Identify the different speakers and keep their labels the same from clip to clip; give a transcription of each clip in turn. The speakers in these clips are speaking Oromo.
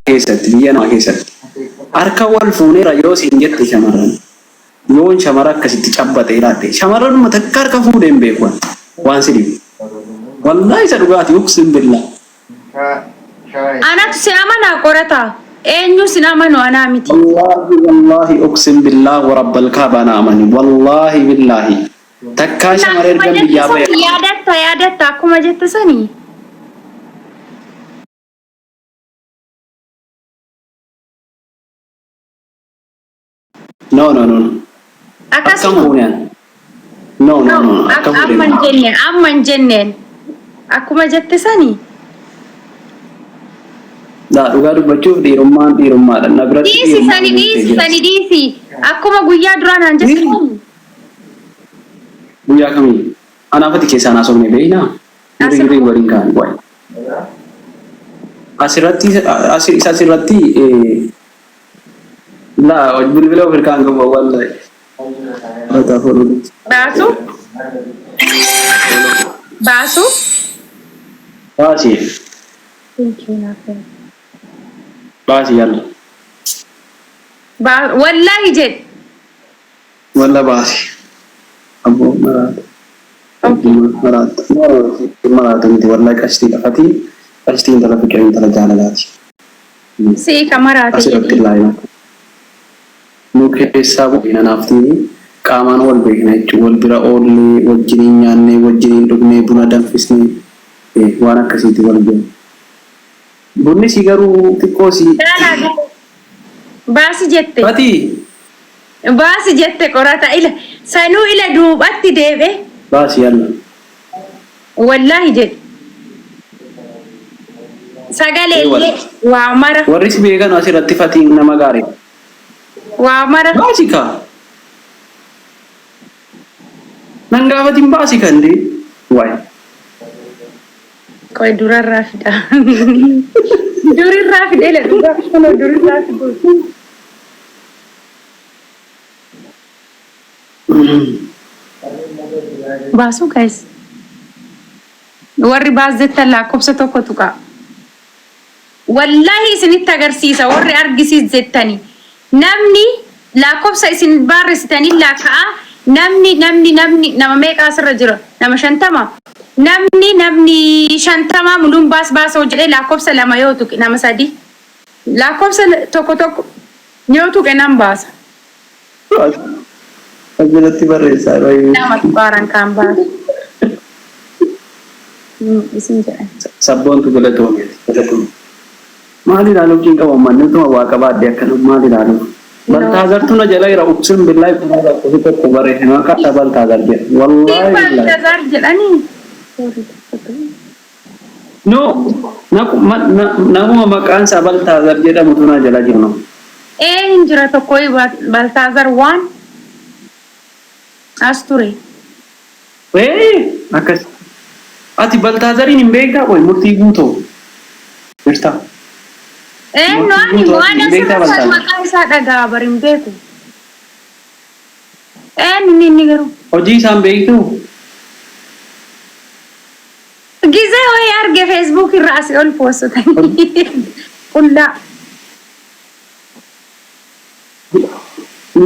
Speaker 1: keessatti biyya namaa keessatti harka wal fuuneera yoo siin jette shamarran yoon shamara akkasitti cabbate ilaalte shamarranuma takka harka fuudhee hin beeku waan sidii wallahi isa dhugaati uqsim billah
Speaker 2: anatu si amana qorata eenyu si amanu ana miti
Speaker 1: wallahi uqsim billah wa rabbil kaaba ana amani wallahi billahi takka shamara ergan biyya baya
Speaker 2: yaadatta akkuma jette sani
Speaker 1: no
Speaker 2: akasum
Speaker 1: no
Speaker 2: amman jenneen akkuma jette sani
Speaker 1: da dhugaa dubbachuuf dhiirummaadha na biratti
Speaker 2: diisi akkuma guyyaa duraan aan jette
Speaker 1: guyyaa kamii anaafati keessaa naasofne beeyna hiriirri waliin kaan waay asirratti la bilbila ofirkaan qabu wallahi
Speaker 2: Basu?
Speaker 1: Basi yalla
Speaker 2: wallahi jed
Speaker 1: walla basi abu marat miti wallahi kasti lafati intala fikir intala jalalati
Speaker 2: si kamarati
Speaker 1: asirratti laayina nu keessabu ina naftini qaamaan wal beekna jechuun wal bira oollee wajjiniin nyaannee wajjiniin dhugnee buna danfisnee waan akkasiiti wal beekna. Bunni si garuu xiqqoo si.
Speaker 2: Baasi jette.
Speaker 1: Fati.
Speaker 2: Baasi jette qorata ila sanuu ila duubatti deebe.
Speaker 1: Baasi yalla.
Speaker 2: Wallahi jette. Sagalee waa mara.
Speaker 1: Warri si beekan asirratti fatiin nama gaarii.
Speaker 2: Waa mara.
Speaker 1: Baasi kaa. Nangaafatiin baasi kan dee waay
Speaker 2: koy durarraa fida durirraa fide le durirraa fidu baasu guys warri baazetta lakkoofsa tokko tuqa wallahi isinitti agarsiisa warri argisiis jettani namni lakkoofsa isin barreessitanii laakaa namni nama meeqa asirra jira nama 50 namni 50 mulun baasoo jedhee lakkoofsa lama yoo tuqe nama 3 lakkoofsa tokko yoo tuqe nam baasa
Speaker 1: ajjirratti barreessaa
Speaker 2: nama baaran kan baasa isin jedhan
Speaker 1: sabboontu galatoomee maali ilaaluuf jiin qabu mannituma waa qabaadde akkana maali ilaaluuf baltaazartuna jala ira uqsim billahi kunaa tokko bareedina akka baltaazar jedhe wallahi
Speaker 2: baltaazar jedhani
Speaker 1: no nama maqaan isaa baltaazar jedhamu tuna jala jirno
Speaker 2: injira tokko baltaazar waan asture
Speaker 1: akkas ati baltaazarin hin beektaa qoy murtii guutoo birtaa
Speaker 2: no ani waan asirratti maqaa isaa dhagaa barin beeku inni garuu
Speaker 1: hojii isaan beektu
Speaker 2: gize hoy arge Facebook irra as ol poostani kulla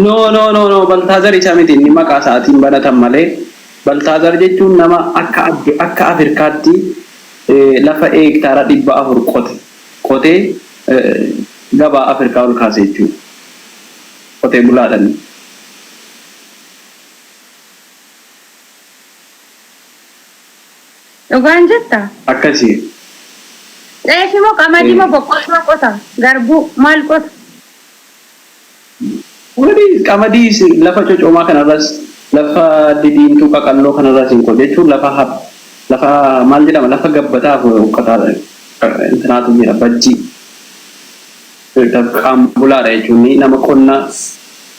Speaker 1: no baltaazar isa miti inni maqaa isaatiin banatan malee baltaazar jechuun nama akka Afrikaatti lafa hektaara 400 qotee gabaa Afrikaa ol kaasee jechuudha. Qotee bulaadhaan.
Speaker 2: Dhugaan jetta?
Speaker 1: Akkasii.
Speaker 2: Reefi moo qamadii moo boqqolloo qota? Garbuu maal qota?
Speaker 1: Qamadii lafa coccoomaa kanarras lafa didiimtuu qaqalloo kanarras hin qotu jechuun lafa maal jedhama lafa gabbataaf qotaa intinaatu jira bajjii. Bulaadha jechuun nama qonna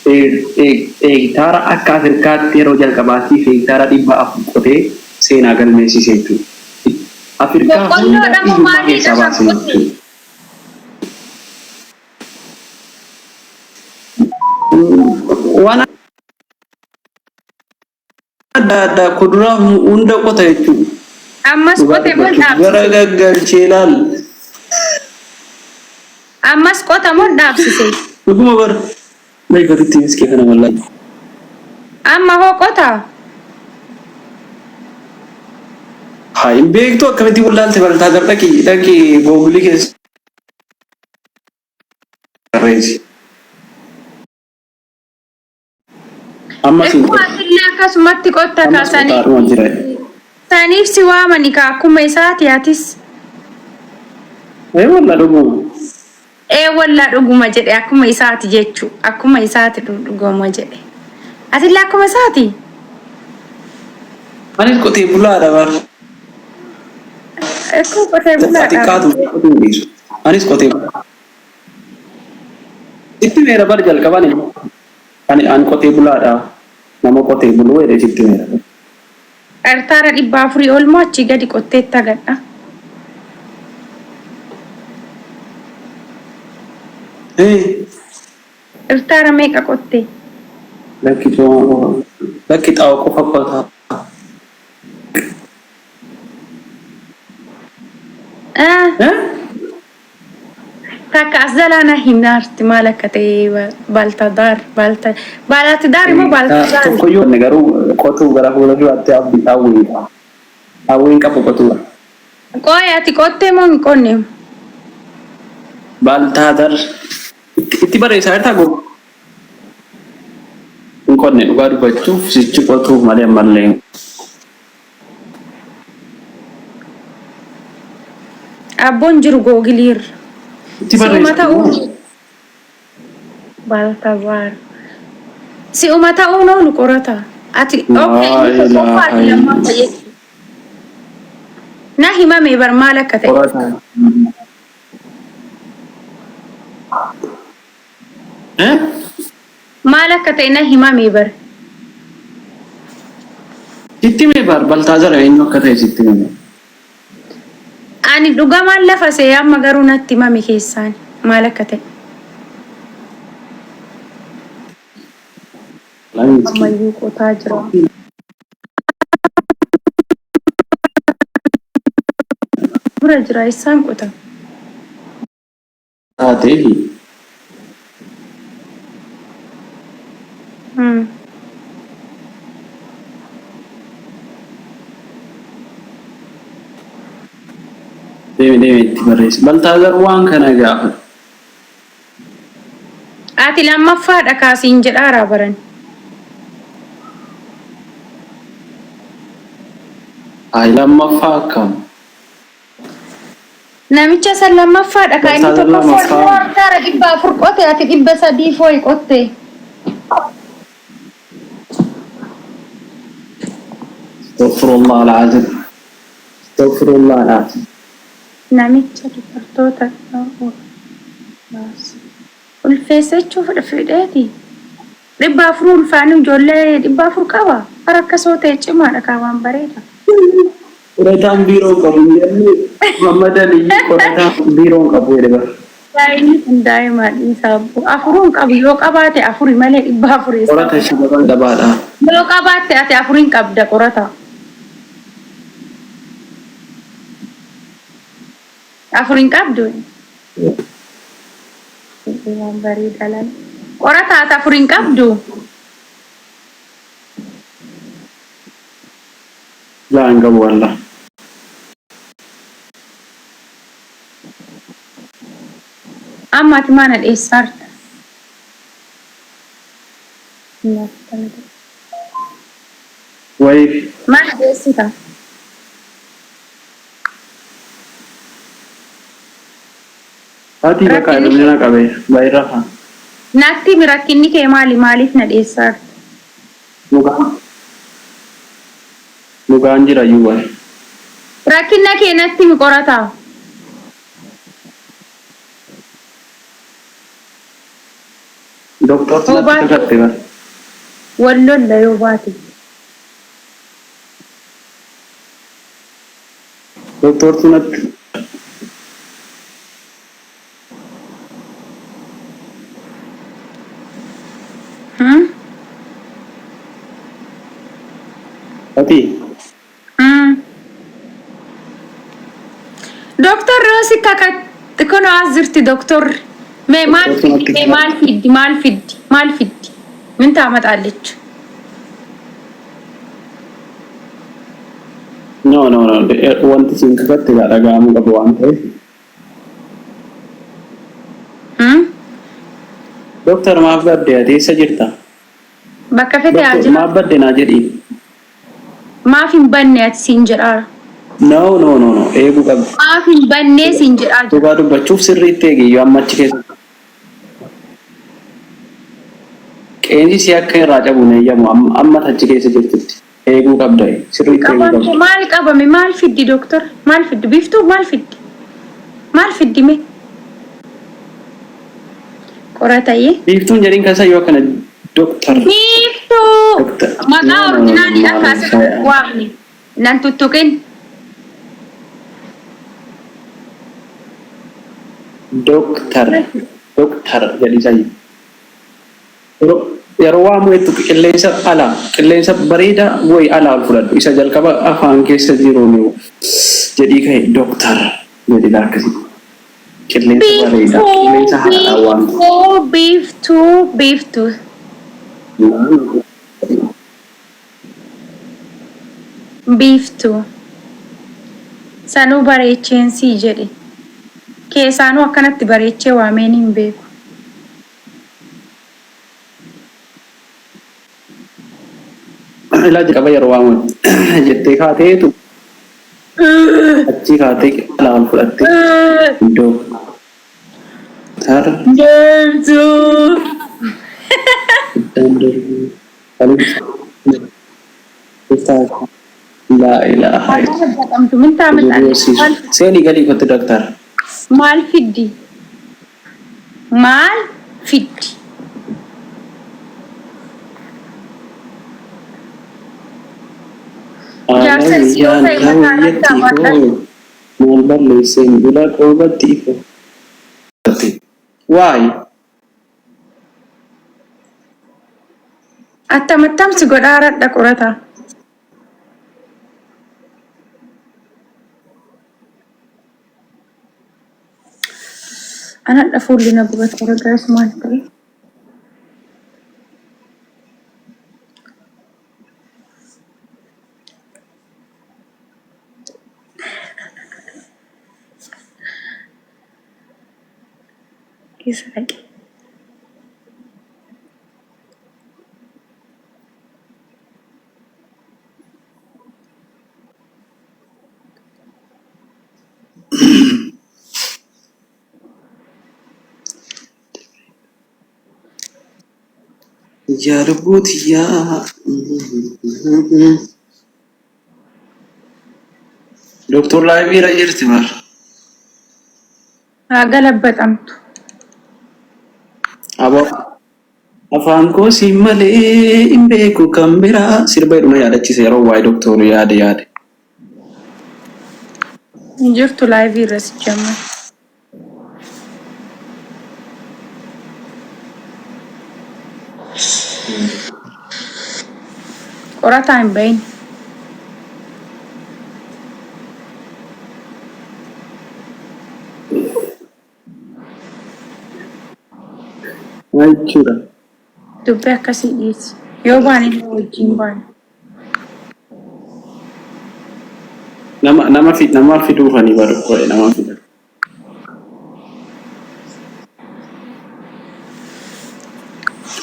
Speaker 1: hektaara akka Afrikaatti yeroo jalqabaatiif hektaara 400 qotee seenaa galmeessisee jechuudha. Afrikaa hunda biyyummaa keessaa baasee jechuudha. Waan adda kuduraa hunda qota jechuudha.
Speaker 2: Ammas qote booddaa.
Speaker 1: Gara gaggalchee ilaal.
Speaker 2: ammas qotamuun dhaabsise.
Speaker 1: Dhuguma bar beekatutti miskee kana wallahi.
Speaker 2: Amma hoo qota.
Speaker 1: Haa hin beektu akkamitti wallaalte baltaa gar dhaqi googilii keessa. Amma siin
Speaker 2: Illee akkasumatti qotta kaasanii. Saniif si waamani ka akkuma isaati atis.
Speaker 1: Walla dhuguma.
Speaker 2: Walla dhuguma jedhe akkuma isaati jechuu. Akkuma isaati dhuguma jedhe. Atillee akkuma isaati.
Speaker 1: Anis qotee bulaadha bar.
Speaker 2: Ekkoo qotee bulaadha.
Speaker 1: Ati kaatu qotuu dhiisu. Anis qotee bulaadha. Itti meera bar jalqaban ani qotee bulaadha. Nama qotee buluu jedhee itti meera.
Speaker 2: Ertaara 400 olmoo achi gadi qotteetta gadha. Ertaara meeqa qottee?
Speaker 1: Lakki xaa'oo qofa qotaa.
Speaker 2: Takka as jalaana himnaarti maal akka ta'e baltadaar immoo baltadaar.
Speaker 1: Tokkoyyuu garuu qotuu gara fuula duraatti hawwiidha. Hawwiin qabu qotuudha.
Speaker 2: Qooyi ati qottee moo hin qonne?
Speaker 1: Baltaadar itti barreessaa jirtaa gogu. Hin qonne dhugaa dubbachuuf sichi qotuuf malee ammallee.
Speaker 2: Abboon jiru googiliirra. Si'uma ta'uu baltabaar. Si'uma ta'uu noonu qorata. Ati na himame bar maal akka ta'e. Maal akka ta'e na himame bar.
Speaker 1: Sitti mee bar baltaazara eenyu akka ta'e sitti mee.
Speaker 2: Ani dhugamaan lafa see amma garuu natti himame keessaan maal akka ta'e. Ammayyuu qotaa jira. Bura jira isaan qota.
Speaker 1: Taateefi. Deemi itti barreessi. Baltaazar waan kana gaafa.
Speaker 2: Ati lammaffaadha kaasiin jedhaaraa baran.
Speaker 1: Ay lammaffaa akkam.
Speaker 2: Namicha san lammaffaadha kaa inni tokkoffaa wartaara 400 qote ati 300 fooyi qotte.
Speaker 1: Astaghfirullah al-azim. Astaghfirullah al-azim.
Speaker 2: Namicha dubartoota ulfeessachuuf fedheeti. 400 ulfaanii ijoollee 400 qaba. Harka soo ta'e cimaadha kaa waan bareeda.
Speaker 1: Qorataan biiroo qabu jedhanii Muhammadan iyyuu qorataan biiroo qabu jedhe bara.
Speaker 2: Daa'imaan isaa afuruun qabu yoo qabaate afuri malee 400.
Speaker 1: Qorata shabaran dabaadha.
Speaker 2: Yoo qabaatte ati afuriin qabda qorata. Afuriin qabdu. Waan bareeda lan. Qorata ati afuriin qabdu.
Speaker 1: Laa hin qabu wallah.
Speaker 2: Amma ati maana dheessaarta?
Speaker 1: Wayiif.
Speaker 2: Maana dheessita?
Speaker 1: Ati bakka ilmi na qabe baay'ee rafa.
Speaker 2: Natti rakkinni kee maaliif na dheessaarta?
Speaker 1: Lugaan jira iyyuu wayi.
Speaker 2: Rakkinna kee natti mi qorataa?
Speaker 1: Doktor natti kakatte bara.
Speaker 2: Wallolla yoo baate.
Speaker 1: Doktor natti. Ati.
Speaker 2: Doktor Rosi kakat kono azirti doktor ማል ፊድ ምን ታመጣለች?
Speaker 1: No, wanti siin kafatti dha dhaga'amuu qabu waan ta'eef. Doktor maaf badde ati eessa jirta?
Speaker 2: Bakka fete haa jira.
Speaker 1: Maaf badde naa jedhi.
Speaker 2: Maaf hin banne ati siin jedhaara.
Speaker 1: No, eeguu qabdi.
Speaker 2: Maaf hin banne siin jedhaa jira.
Speaker 1: Dhugaa dubbachuuf sirriitti eegiyyuu amma achi keessa. Qeensi si akka irraa cabu hin eeyyamu amma achi keessa jirtutti. Eeguu qabda sirriitti eeguu qabda.
Speaker 2: Maal qabame maal fiddi doktor? Maal fiddi biftuu maal fiddi? Maal fiddi mee? Qoratayee.
Speaker 1: Biftuun jedhin kasa yoo akkana doktor.
Speaker 2: Biftuu. Maqaa originaali akkaasa waamni. Nan tuttuqin.
Speaker 1: Doktor jedhisaa yeroo waamu hedduu qilleensa bareedaa wayi alaa ol fudhadhu isa jalqaba afaan keessa jiru jedhii ka'e doktor jedhila akkasii qilleensa bareedaa qilleensa haadhaa waamu.
Speaker 2: Biiftuu sanuu bareecheensi jedhe keessaanuu akkanatti bareechee waameen hin beeku.
Speaker 1: Ilaaji qaba yeroo waamu jettee kaateetu achi kaatee alaa ol fudhatte doktor La ilaha illallah. Seeni galii kotte doktor.
Speaker 2: Maal fiddi?
Speaker 1: Why?
Speaker 2: Attamattam si godhaaradha qorata. Anak fuulli na gubat guys maal ta'e. Kisah.
Speaker 1: Ya rebut ya. Doktor lagi jirti mar.
Speaker 2: Galabatamtu.
Speaker 1: Abo afaan koo si malee hin beeku kan biraa sirba jedhuma yaadachiise yeroo waa'ee doktorii yaade.
Speaker 2: Jirtu live irra si jamma. Qorata hin bahin.
Speaker 1: Jechuudha.
Speaker 2: Dubbii akkasii dhiyeessi. Yoo baane wajjin baane.
Speaker 1: Nama fiduufanii baaduu nama fidu.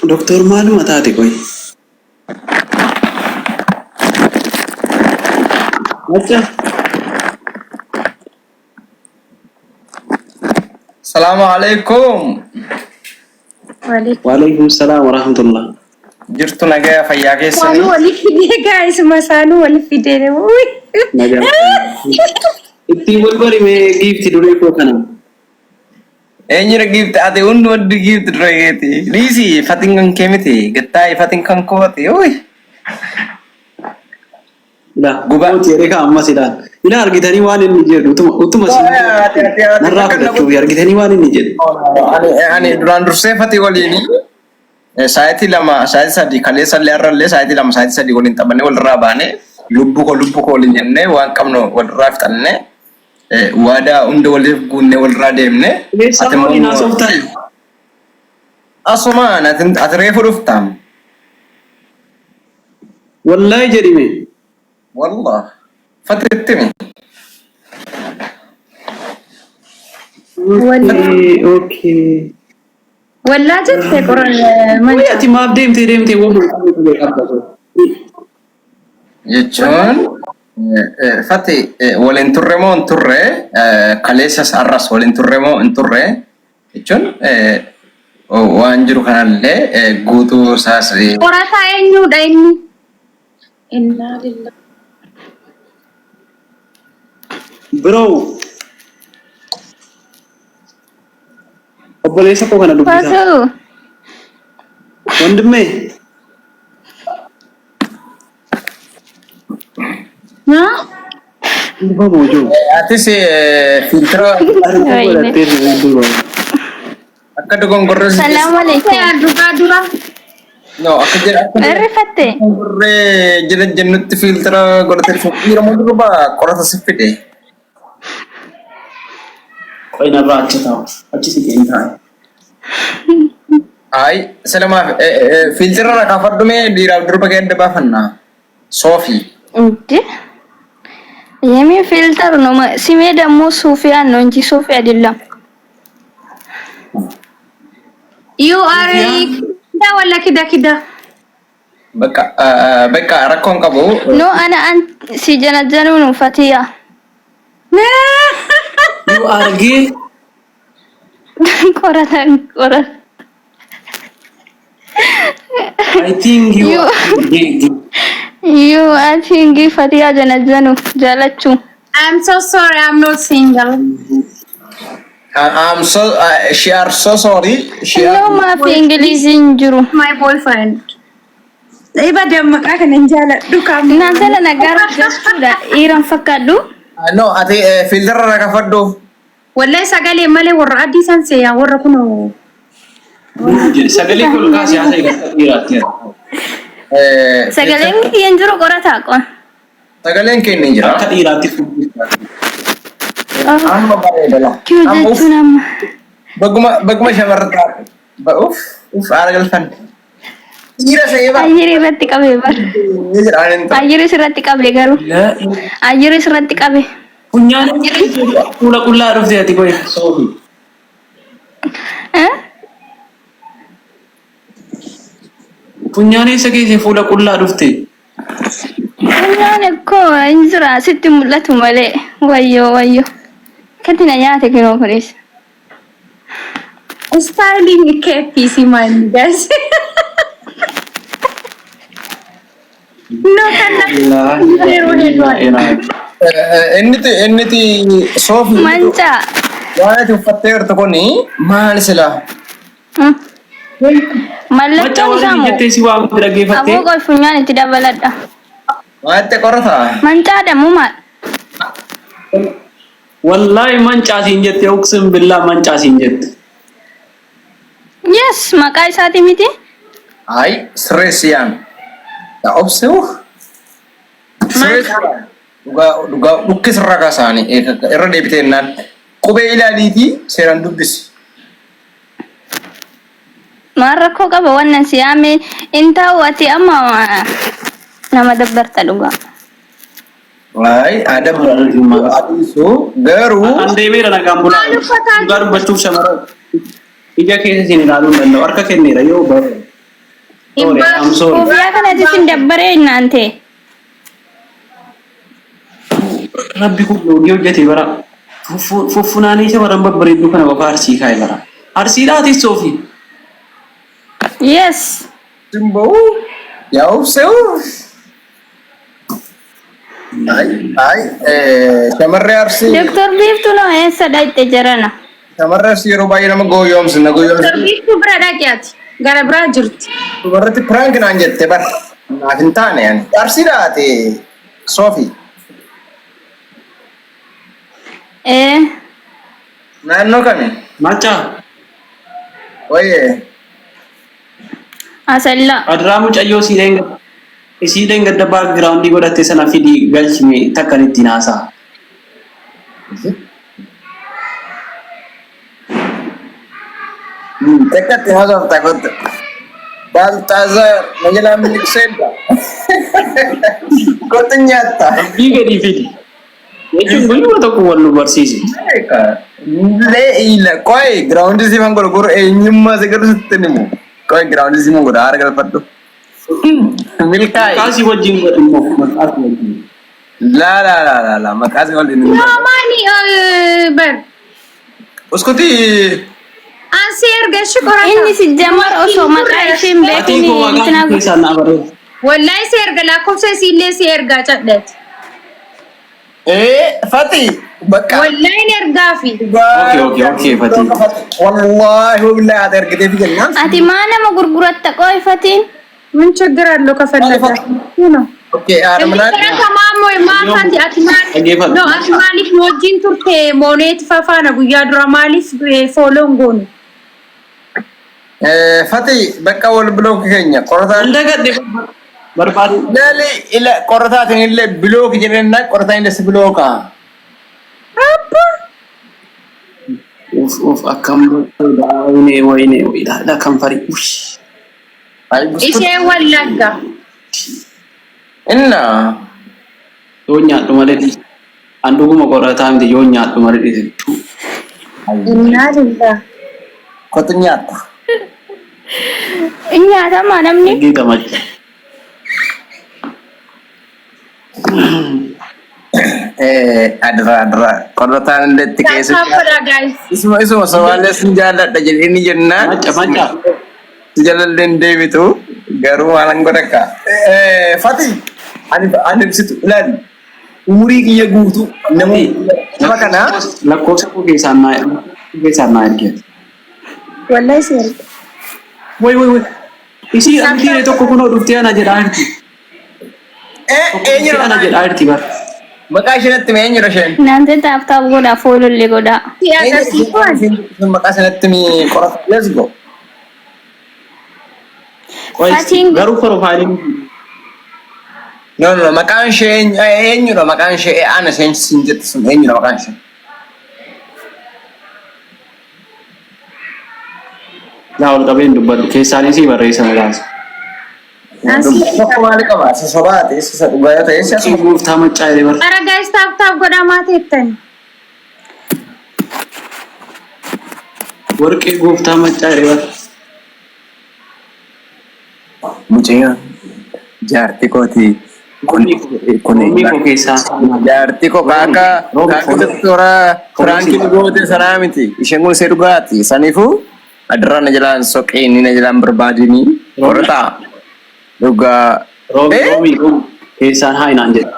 Speaker 1: Doktor maaluma taate qoy. Acha.
Speaker 3: Assalamualaikum.
Speaker 1: Waalaikumsalam warahmatullah.
Speaker 3: Jirtu nagaya fayyaa keessanii.
Speaker 2: Waanuu waliif fidee guys masaanuu waliif fidee wuuy.
Speaker 1: Ittiin wal barimee giifti durii koo kana.
Speaker 3: Eenyira giifti ati hundi waddi giifti dureegeeti. Dhiisi fatiin kan kee miti gattaa'e fatiin kan kooti wuuy.
Speaker 1: Gubaatti yeroo ammas ilaal. Ila argitanii waan inni jedhu utuma narraa fudhachuuf argitanii waan inni jedhu.
Speaker 3: Ani duraan dursee fatii waliini sa'aatii 2 sa'aatii 3 kaleessa illee har'allee sa'aatii 2 sa'aatii 3 waliin taphannee walirraa baanee lubbu koo waliin jennee waan qabnu walirraa fixannee waadaa hunda waliif guunnee walirraa deemnee.
Speaker 1: Ati immoo
Speaker 3: Asumaan ati reefu dhuftaam.
Speaker 1: Wallahi jedhime.
Speaker 3: Wallah. Fatitti mi.
Speaker 1: Okay.
Speaker 2: Wallaa jettee qoran
Speaker 1: Wayii ati maaf deemtee waan
Speaker 3: Jechuun fati waliin turre moo hin turre kaleessas har'as waliin turre moo hin turre jechuun waan jiru kanallee guutuu isaas
Speaker 2: qorataa eenyudha inni? Innaa lillahi.
Speaker 1: Bro. Obboleessa koo kana dubbisa.
Speaker 2: Faatu.
Speaker 1: Wandimee.
Speaker 2: Haa?
Speaker 1: Dubbaa boojoo.
Speaker 3: atis filtira akka dogongorrees
Speaker 2: Salaamu alaikum. Dhugaa dura.
Speaker 3: no akka jedha
Speaker 2: Irrifatte.
Speaker 3: dogongorree jira jennutti filtira godhatee dhiira moo durbaa qorata si fide.
Speaker 1: Qoy narraa achi taa'u. Achi si keenya taa'e.
Speaker 3: Ay selamaaf filtira irraa kaafadhume dhiiraaf durba kee adda baafannaa. Soofii.
Speaker 4: እንዴ የሚ ፊልተር ነው ስሜ ደግሞ ሶፊያ ነው እንጂ ሶፊያ አይደለም
Speaker 2: You are kida wala kida.
Speaker 3: በቃ ረኮን ቀቡ
Speaker 4: ኖ አና አን ሲጀነጀኑ ነው ፈቲያ
Speaker 1: You are gay.
Speaker 4: ቆረታ
Speaker 1: I think you are gay.
Speaker 4: ዩ አይ ቲንክ ፈቲያ ጀነጀኑ ጃለቹ
Speaker 2: I'm so sorry, I'm not single.
Speaker 3: I'm so she are so sorry she
Speaker 4: ኖ
Speaker 3: are
Speaker 4: ማፊ እንግሊዝ እንጅሩ
Speaker 2: My boyfriend. Iba dammaqa kan jaaladhu kam.
Speaker 4: እናንተ ለነገር ጀስቱዳ ኢራን ፈካዱ
Speaker 3: no ati filtira irraa kaafadhu.
Speaker 2: Wallahi sagalee malee warra adii san seeyaa warra kuno.
Speaker 1: Sagalee kun kaasee haasa'e gadi dhiiraatti.
Speaker 4: ሰገሌን እንጅሩ ቆረታ ቆን
Speaker 3: Sagaleen kee ni jira.
Speaker 1: Akka dhiiraatti
Speaker 3: Amma bareedala.
Speaker 4: ኪዩጀቹናም
Speaker 3: Baguma shamarraa uf aara galfan. Dhiira ta'ee bara.
Speaker 4: አየር ይረጥ ቀበ በር
Speaker 3: Ni jira anin ta'u.
Speaker 4: አየር ይስረጥ ቀበ ገሩ አየር ይስረጥ ቀበ
Speaker 1: funyaan fuula qullaa dhufte ati qoy soofi.
Speaker 4: እ
Speaker 1: Funyaan eessa geesse fuula qullaa dhufte?
Speaker 4: Funyaan እኮ እንጅራ ሲት ሙለቱ መሌ ወዮ ወዮ ከቲና ያተ ከኖ ፖሊስ
Speaker 2: Styling KPC man guys. No kana.
Speaker 3: Inniti soofii.
Speaker 4: መንጫ
Speaker 3: Waan ati uffattee jirtu kuni maal sila?
Speaker 4: መለቶ
Speaker 1: Machaa waan
Speaker 4: ሳሙ
Speaker 1: jettee si waa
Speaker 4: አቦ
Speaker 1: dhaggeeffattee?
Speaker 4: ቆይ ፉኛን እቲ ደበለዳ
Speaker 3: Waan itti qorataa?
Speaker 4: መንጫ ደሙ ማል
Speaker 1: Wallahi mancaa siin jette uqsin billaa mancaa siin jette.
Speaker 4: የስ መቃይ ሳቲ ሚቲ
Speaker 3: Ay sirreessiyaan. Yaa obseewu. Sirreessiyaan. Dhugaa dhukkisirra kaasaanii irra deebitee jennaan qubee ilaaliitii seeraan dubbisi.
Speaker 4: ማረኮ ቀበ ወነን ሲያሜ እንታው አቲ አማ ነማ ደበርተ ዱጋ
Speaker 3: Ay adiisu garuu
Speaker 1: An deemeera nagaan bulaa. Dhugaa dubbachuuf shamara. Ija keessa siin ilaaluu hin danda'u. Harka kenneera yoo bare. Sorry, I'm sorry.
Speaker 4: ኮፊያ ከነቲ ሲንደበረ እናንተ
Speaker 1: Rabbi kun loogii hojjete bara. Fuffunaanii isa baran babbareedduu kana qofa arsii kaa'e bara. Arsiidhaatis soofii.
Speaker 4: የስ
Speaker 3: simboo yaa obseewu. Ay shamarree arsii
Speaker 4: ዶክተር ቢፍቱ ነው ኤሰ ዳይተ ጀረና
Speaker 3: shamarree arsii yeroo baay'ee nama gooyoomsina
Speaker 2: Sarbiitu bira dhaqiyaati. Gara biraa jirti.
Speaker 3: dubarratti piraank naan jette bar naaf hin taane ani arsiidhaate soofii
Speaker 4: እ
Speaker 3: naannoo kami
Speaker 1: Machaa.
Speaker 3: wayee
Speaker 4: አሰላ
Speaker 1: Adiraa mucayyoo isiidhaan gadda baakgiraawundii godhatte sana fidii galchime takkan ittiin haasa'a.
Speaker 3: Tekkatti haasofta kottu. Baltazar najala milikseedha. Kottu nyaatta.
Speaker 1: Abdii gadi fidi. Jechuun guyyuma tokko wal nu barsiisi.
Speaker 3: Leila koi ground si man gurguru eenyummaa si gadu sittinimu. Koi ground si man gurguru aara galfadhu. Milkaa'e.
Speaker 1: Maqaasii wajjin godhu immoo maqaasii wajjin.
Speaker 3: La maqaasii waliin.
Speaker 2: Maani bar.
Speaker 3: Uskuti
Speaker 2: Ansi erga shukura.
Speaker 4: Inni si jamar osoo maqaa isheen beekni bitina
Speaker 1: Isaan na bare.
Speaker 2: Wallahi si erga lakkoofsa isiillee si ergaa cadheet.
Speaker 3: Fati bakka.
Speaker 2: Wallahi ni ergaafi.
Speaker 1: Okay, Fati.
Speaker 3: Wallahi wabillahi ati ergitee fi jennaan.
Speaker 4: ati maa nama gurguratta qoifatiin
Speaker 2: ምን ችግር አለው ከፈለገ ነው
Speaker 3: Okay, Armanan.
Speaker 2: ከማሞ ማፋት አትማል ነው አትማሊፍ ሞጂን ቱርቴ ሞኔት ፈፋና ጉያ ድራ ማሊፍ ፎሎንጎን
Speaker 3: Fati bakka wal block keenya qorataa
Speaker 1: እንደገደ በርባዱ
Speaker 3: Dali ila qorataatiin illee block jenna qorataan illee si blocka.
Speaker 1: ኡፍ አካም ወይኔ ዳ ከንፈሪ ኡሽ
Speaker 2: ኢሼ ወላጋ
Speaker 3: Inna
Speaker 1: ዮኛዱ ማለት አንዱ ጉሞ ቆራታም ዮኛዱ ማለት ይቱ
Speaker 2: እና ልላ
Speaker 3: kottu nyaatta.
Speaker 4: nyaatama namni
Speaker 1: ጌታማች
Speaker 3: Adra qorataan illee itti keessa.
Speaker 2: ታፋላ ጋይስ
Speaker 3: Isuma Somaalee sin jaalladha jedhanii jennaan.
Speaker 1: ማጫ
Speaker 3: Jalalleen deebitu garuu waan godhaka. Fati ani ibsitu ilaali. Umurii kiyya guutuu nama kana
Speaker 1: lakkoofsa koo keessaan naa ergeet
Speaker 2: ወላሂ ሲል
Speaker 1: ወይ isi amtiire tokko kunoo dhuftee ana jedhaa jirti
Speaker 3: eenyu
Speaker 1: ana jedhaa jirti bar
Speaker 3: maqaa isheetti mee eenyudha isheen?
Speaker 4: naante taaftaaf godha foolollee godha
Speaker 2: ሲያቀርሲኳል
Speaker 3: Maqaa isheetti mee qorata let's go.
Speaker 4: Fatiin-
Speaker 1: garuu profaayiliin
Speaker 3: No maqaan ishee eenyudha maqaan ishee ana isheen sin jettu sun eenyudha maqaan ishee?
Speaker 1: yaa ol qabeen dubbadhu keessaanis barreessa nagaas
Speaker 3: Tokko maali qaba? Isa sobaati isa dhugaa yoo ta'e
Speaker 1: si gooftaa maccaa jedhee bar
Speaker 2: አረ ጋይስ ታፍታፍ ጎዳ ማቴተን
Speaker 1: warqee gooftaa maccaa jedhee bar
Speaker 3: mucayyoon jaarti kooti
Speaker 1: Ummi koo keessaa
Speaker 3: jaarti koo kaaka doktora Frankin goote sanaa miti isheen kun see dhugaati saniifuu adarraa na jalaan soqeen na jalaan barbaadini qorata dhugaa
Speaker 1: roomi keessaan haa inaan jedha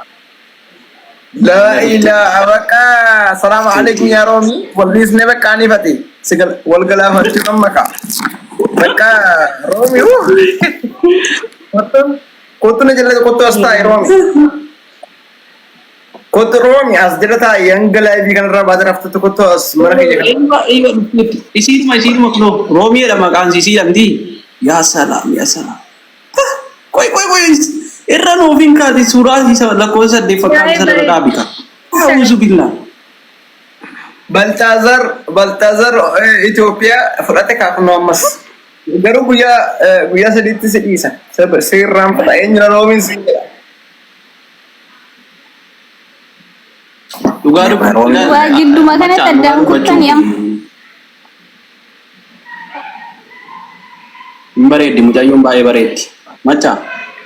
Speaker 3: la ilaha baka salaam alaikum ya romi wallis ne baka ni fati sigal wal gala fati kamaka baka romi kotu ne jalla kotu asta romi kotu romi as jalla yang gala bi kan ra badar aftu kotu as marake
Speaker 1: isiituma kunoo roomii jedha maqaan isii lamti yaa salaam koy irra nuufin kaati suuraa isa lakkoofsa 8 fakkaatu sana irra dhaabika auzu billah
Speaker 3: Baltazar Ethiopia fudhate kaafnu ammas garuu guyyaa sadiitti si dhiisa seerraan fudha eenyudha roomiin si jedha.
Speaker 1: dhugaa
Speaker 4: waa jidduma kanatti addaan kuttani am
Speaker 1: hin bareeddi mucayyoon baay'ee bareeddi macha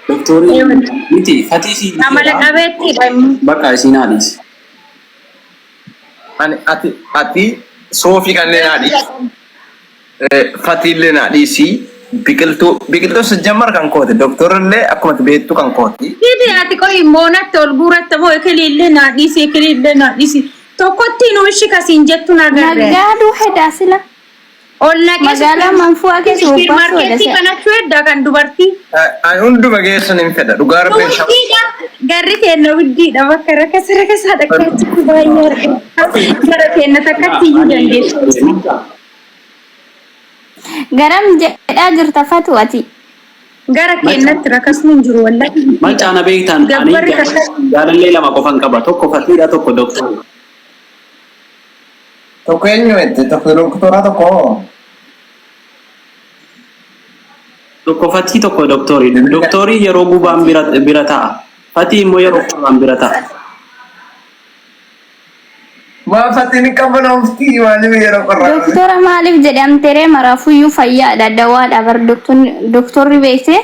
Speaker 1: doktorii miti fatii si
Speaker 2: አመለ ቀበቲ
Speaker 1: bakka isiin haadhiis
Speaker 3: Ati soofii kanneen haadhiis fatiillee haadhiisii biqiltuu sijjammar kan kooti doktorrillee akkuma beektu kan kooti.
Speaker 2: Didi ati koy monat ol guratta mo ekeliille na disi tokkotti nu ishi kasin jettu nagarre
Speaker 4: naggaaduu hedaa sila
Speaker 2: olla
Speaker 4: magaalaa manfuu'aa keessa bobbaasuu
Speaker 2: marketti
Speaker 4: dha
Speaker 2: kanatu edda kan dubartii
Speaker 3: Ani hunduma geessan hin fedha dhugaa rabbiin shabu.
Speaker 2: Widdiidha garri kenna widdiidha bakka rakasa dhaqaatti baay'ee argina gara kenna takkatti iyyuu dandeessu
Speaker 4: garam jedhaa jirta fatu ati
Speaker 2: gara kennatti rakasni hin jiru wallahi
Speaker 1: macha ana beektan ani
Speaker 2: Gabbarri takkatti
Speaker 1: jaalallee lama qofan qaba tokko fatiidha tokko doktor
Speaker 3: Tokko eenyu jette tokko doktora tokko.
Speaker 1: Tokko fatii tokko doktorii. Doktorii yeroo gubaan bira ta'a. Fatii immoo yeroo gubaan bira ta'a.
Speaker 3: Waa fatiin qabanofti maaliif yeroo qorraa.
Speaker 4: Doktora maaliif jedhamtere maraafuyyuu fayyaadha dawaadha bar doktorri beekte